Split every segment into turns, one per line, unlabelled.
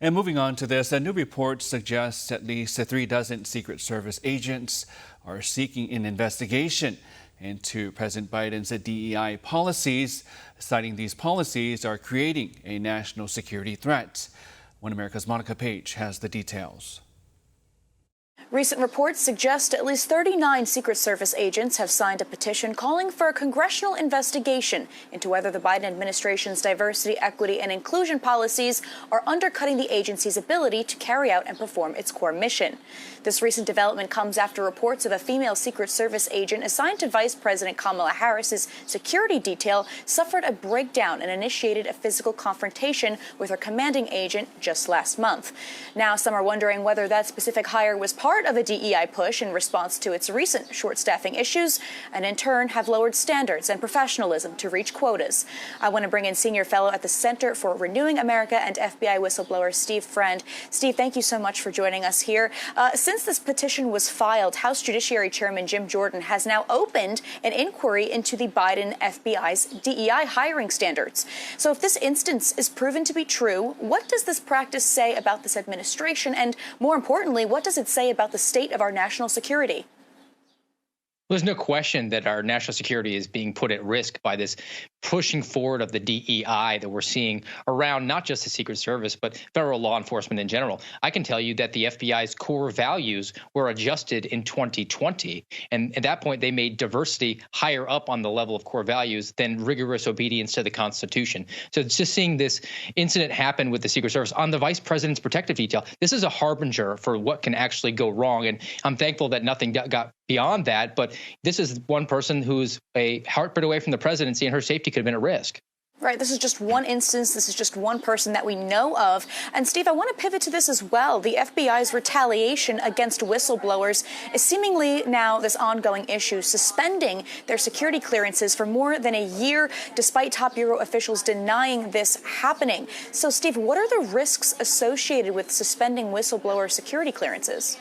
And moving on to this, a new report suggests at least 36 Secret Service agents are seeking an investigation into President Biden's DEI policies, citing these policies are creating a national security threat. One America's Monica Page has the details.
Recent reports suggest at least 39 Secret Service agents have signed a petition calling for a congressional investigation into whether the Biden administration's diversity, equity, and inclusion policies are undercutting the agency's ability to carry out and perform its core mission. This recent development comes after reports of a female Secret Service agent assigned to Vice President Kamala Harris's security detail suffered a breakdown and initiated a physical confrontation with her commanding agent just last month. Now, some are wondering whether that specific hire was part of a DEI push in response to its recent short-staffing issues, and in turn have lowered standards and professionalism to reach quotas. I want to bring in senior fellow at the Center for Renewing America and FBI whistleblower Steve Friend. Steve, thank you so much for joining us here. Since this petition was filed, House Judiciary Chairman Jim Jordan has now opened an inquiry into the Biden FBI's DEI hiring standards. So if this instance is proven to be true, what does this practice say about this administration? And more importantly, what does it say about the state of our national security?
There's no question that our national security is being put at risk by this pushing forward of the DEI that we're seeing around not just the Secret Service, but federal law enforcement in general. I can tell you that the FBI's core values were adjusted in 2020. And at that point, they made diversity higher up on the level of core values than rigorous obedience to the Constitution. So it's just seeing this incident happen with the Secret Service on the vice president's protective detail. This is a harbinger for what can actually go wrong. And I'm thankful that nothing got beyond that. But this is one person who's a heartbeat away from the presidency, and her safety could have been at risk.
Right. This is just one instance. This is just one person that we know of. And Steve, I want to pivot to this as well. The FBI's retaliation against whistleblowers is seemingly now this ongoing issue, suspending their security clearances for more than a year, despite top bureau officials denying this happening. So, Steve, what are the risks associated with suspending whistleblower security clearances?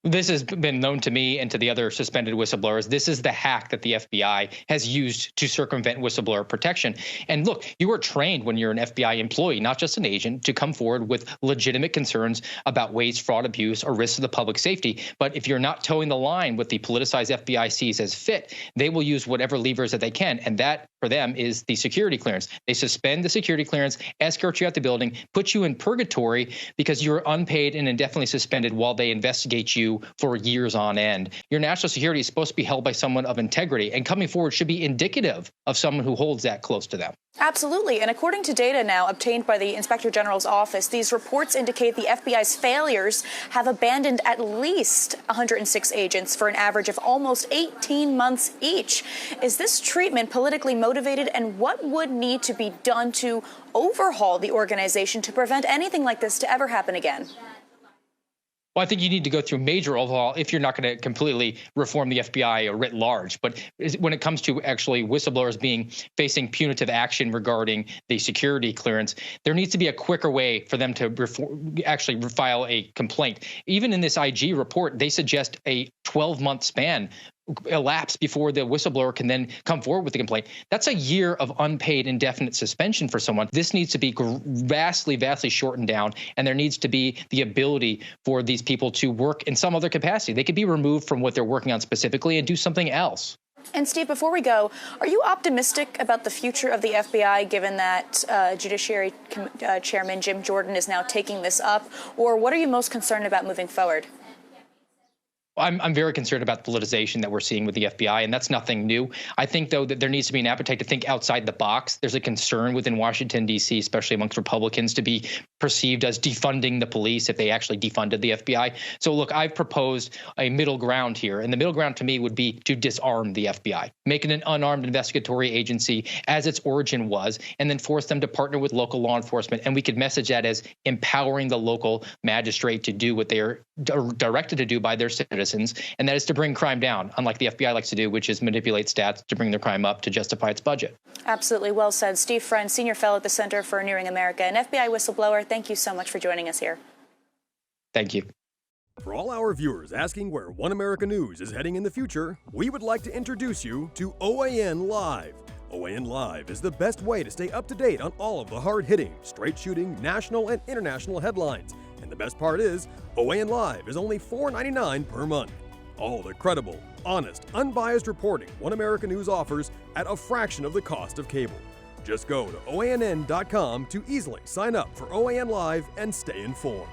This has been known to me and to the other suspended whistleblowers. This is the hack that the FBI has used to circumvent whistleblower protection. And look, you are trained when you're an FBI employee, not just an agent, to come forward with legitimate concerns about waste, fraud, abuse, or risks to the public safety. But if you're not towing the line with the politicized FBI sees as fit, they will use whatever levers that they can. And that, for them, is the security clearance. They suspend the security clearance, escort you out the building, put you in purgatory because you're unpaid and indefinitely suspended while they investigate you for years on end. Your national security is supposed to be held by someone of integrity, and coming forward should be indicative of someone who holds that close to them.
Absolutely. And according to data now obtained by the Inspector General's office, these reports indicate the FBI's failures have abandoned at least 106 agents for an average of almost 18 months each. Is this treatment politically motivated, and what would need to be done to overhaul the organization to prevent anything like this to ever happen again?
Well, I think you need to go through major overhaul if you're not going to completely reform the FBI writ large. But when it comes to actually whistleblowers facing punitive action regarding the security clearance, there needs to be a quicker way for them to actually file a complaint. Even in this IG report, they suggest a 12-month span elapse before the whistleblower can then come forward with the complaint. That's a year of unpaid indefinite suspension for someone. This needs to be vastly shortened down, and there needs to be the ability for these people to work in some other capacity. They could be removed from what they're working on specifically and do something else.
And Steve, before we go, are you optimistic about the future of the FBI, given that Judiciary Chairman Jim Jordan is now taking this up? Or what are you most concerned about moving forward?
I'm very concerned about the politicization that we're seeing with the FBI, and that's nothing new. I think, though, that there needs to be an appetite to think outside the box. There's a concern within Washington, D.C., especially amongst Republicans, to be perceived as defunding the police if they actually defunded the FBI. So, look, I've proposed a middle ground here, and the middle ground to me would be to disarm the FBI, make it an unarmed investigatory agency as its origin was, and then force them to partner with local law enforcement. And we could message that as empowering the local magistrate to do what they are directed to do by their citizens. And that is to bring crime down, unlike the FBI likes to do, which is manipulate stats to bring their crime up to justify its budget.
Absolutely. Well said. Steve Friend, senior fellow at the Center for Renewing America and FBI whistleblower, thank you so much for joining us here.
Thank you.
For all our viewers asking where One America News is heading in the future, we would like to introduce you to OAN Live. OAN Live is the best way to stay up to date on all of the hard-hitting, straight-shooting, national and international headlines. And the best part is, OAN Live is only $4.99 per month. All the credible, honest, unbiased reporting One America News offers at a fraction of the cost of cable. Just go to OANN.com to easily sign up for OAN Live and stay informed.